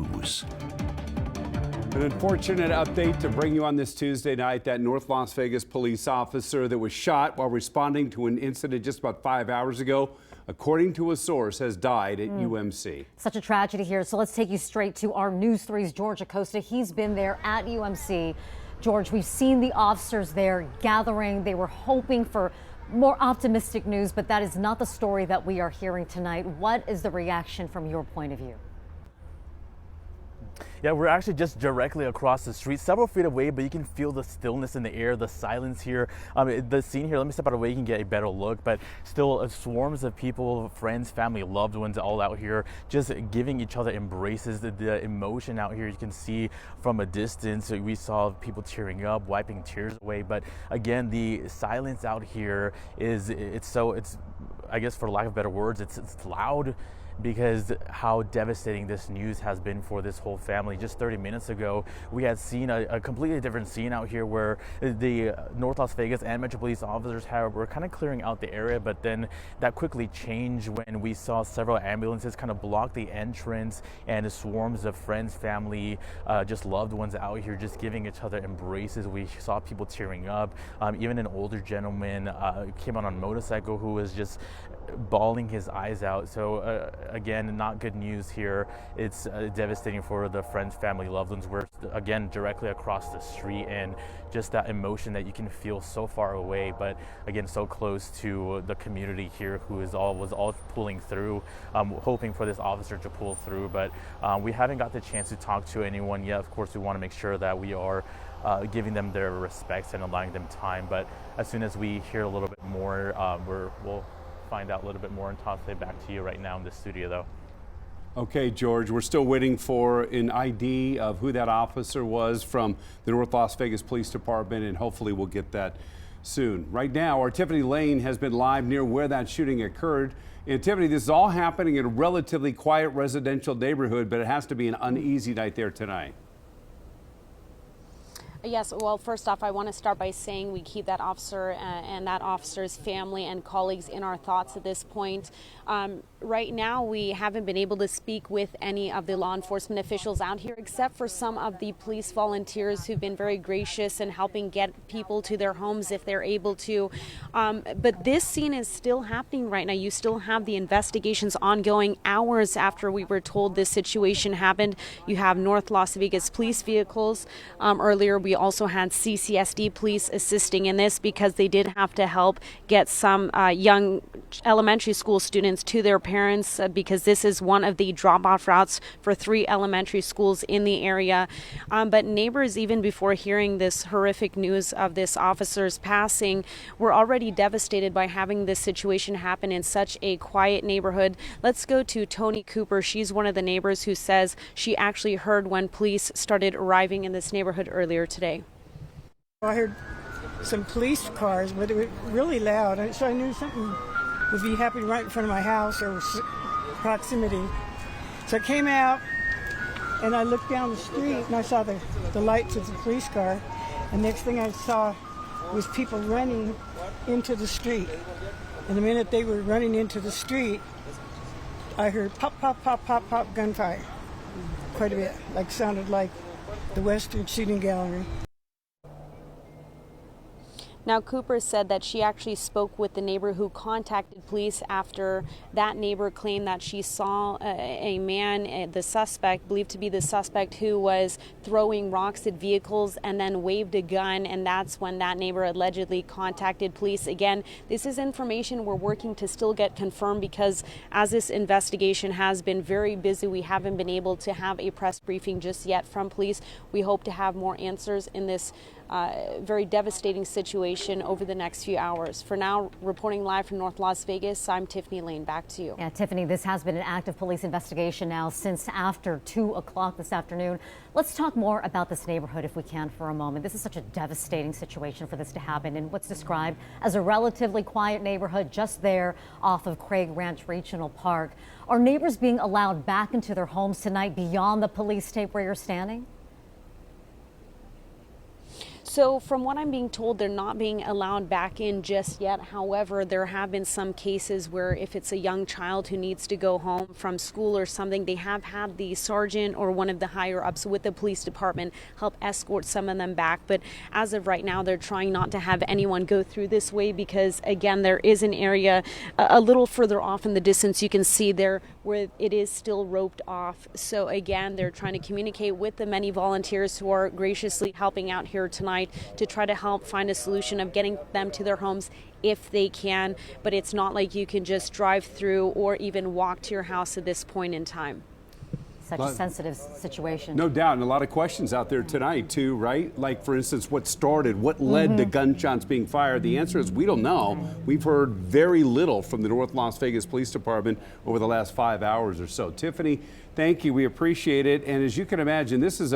News. An unfortunate update to bring you on this Tuesday night. That North Las Vegas police officer that was shot while responding to an incident just about 5 hours ago, according to a source, has died at UMC. Such a tragedy here. So let's take you straight to our News 3's George Acosta. He's been there at UMC. George, we've seen the officers there gathering. They were hoping for more optimistic news, but that is not the story that we are hearing tonight. What is the reaction from your point of view? Yeah, we're actually just directly across the street, several feet away, but you can feel the stillness in the air, the silence here. The scene here, let me step out of the way, you can get a better look, but still swarms of people, friends, family, loved ones all out here, just giving each other embraces. The emotion out here, you can see from a distance. We saw people tearing up, wiping tears away, but again, the silence out here it's I guess for lack of better words, it's loud, because how devastating this news has been for this whole family. Just 30 minutes ago, we had seen a completely different scene out here where the North Las Vegas and Metro Police officers were kind of clearing out the area, but then that quickly changed when we saw several ambulances kind of block the entrance and swarms of friends, family, just loved ones out here just giving each other embraces. We saw people tearing up. Even an older gentleman came out on a motorcycle who was just bawling his eyes out. So again, not good news here. It's devastating for the friends, family, loved ones. We're again directly across the street, and just that emotion that you can feel so far away, but again so close to the community here who was all pulling through, hoping for this officer to pull through. But we haven't got the chance to talk to anyone yet. Of course, we want to make sure that we are giving them their respects and allowing them time. But as soon as we hear a little bit more, we'll find out a little bit more and toss it back to you right now in the studio, though. Okay, George, we're still waiting for an ID of who that officer was from the North Las Vegas Police Department, and hopefully we'll get that soon. Right now, our Tiffany Lane has been live near where that shooting occurred. And Tiffany, this is all happening in a relatively quiet residential neighborhood, but it has to be an uneasy night there tonight. Yes, well, first off, I want to start by saying we keep that officer and that officer's family and colleagues in our thoughts at this point. Right now, we haven't been able to speak with any of the law enforcement officials out here, except for some of the police volunteers who've been very gracious in helping get people to their homes if they're able to. But this scene is still happening right now. You still have the investigations ongoing hours after we were told this situation happened. You have North Las Vegas police vehicles. Earlier, we also had CCSD police assisting in this because they did have to help get some young elementary school students to their parents because this is one of the drop-off routes for 3 elementary schools in the area. But neighbors, even before hearing this horrific news of this officer's passing, were already devastated by having this situation happen in such a quiet neighborhood. Let's go to Tony Cooper. She's one of the neighbors who says she actually heard when police started arriving in this neighborhood earlier today. I heard some police cars, but it was really loud, so I knew something would be happening right in front of my house or proximity. So I came out and I looked down the street and I saw the lights of the police car, and next thing I saw was people running into the street. And the minute they were running into the street, I heard pop, pop, pop, pop, pop gunfire. Quite a bit, sounded like the Western Shooting Gallery. Now, Cooper said that she actually spoke with the neighbor who contacted police after that neighbor claimed that she saw a man, the suspect, believed to be the suspect, who was throwing rocks at vehicles and then waved a gun, and that's when that neighbor allegedly contacted police. Again, this is information we're working to still get confirmed because as this investigation has been very busy, we haven't been able to have a press briefing just yet from police. We hope to have more answers in this very devastating situation over the next few hours. For now, reporting live from North Las Vegas, I'm Tiffany Lane. Back to you. Yeah, Tiffany, this has been an active police investigation now since after 2 o'clock this afternoon. Let's talk more about this neighborhood if we can for a moment. This is such a devastating situation for this to happen in what's described as a relatively quiet neighborhood just there off of Craig Ranch Regional Park. Are neighbors being allowed back into their homes tonight beyond the police tape where you're standing? So from what I'm being told, they're not being allowed back in just yet. However, there have been some cases where if it's a young child who needs to go home from school or something, they have had the sergeant or one of the higher ups with the police department help escort some of them back. But as of right now, they're trying not to have anyone go through this way because, again, there is an area a little further off in the distance. You can see there where it is still roped off. So again, they're trying to communicate with the many volunteers who are graciously helping out here tonight to try to help find a solution of getting them to their homes if they can. But it's not like you can just drive through or even walk to your house at this point in time. Such a sensitive situation. No doubt, and a lot of questions out there tonight too, right? Like, for instance, what started, what led to gunshots being fired? The answer is we don't know. We've heard very little from the North Las Vegas Police Department over the last 5 hours or so. Tiffany, thank you. We appreciate it. And as you can imagine, this is a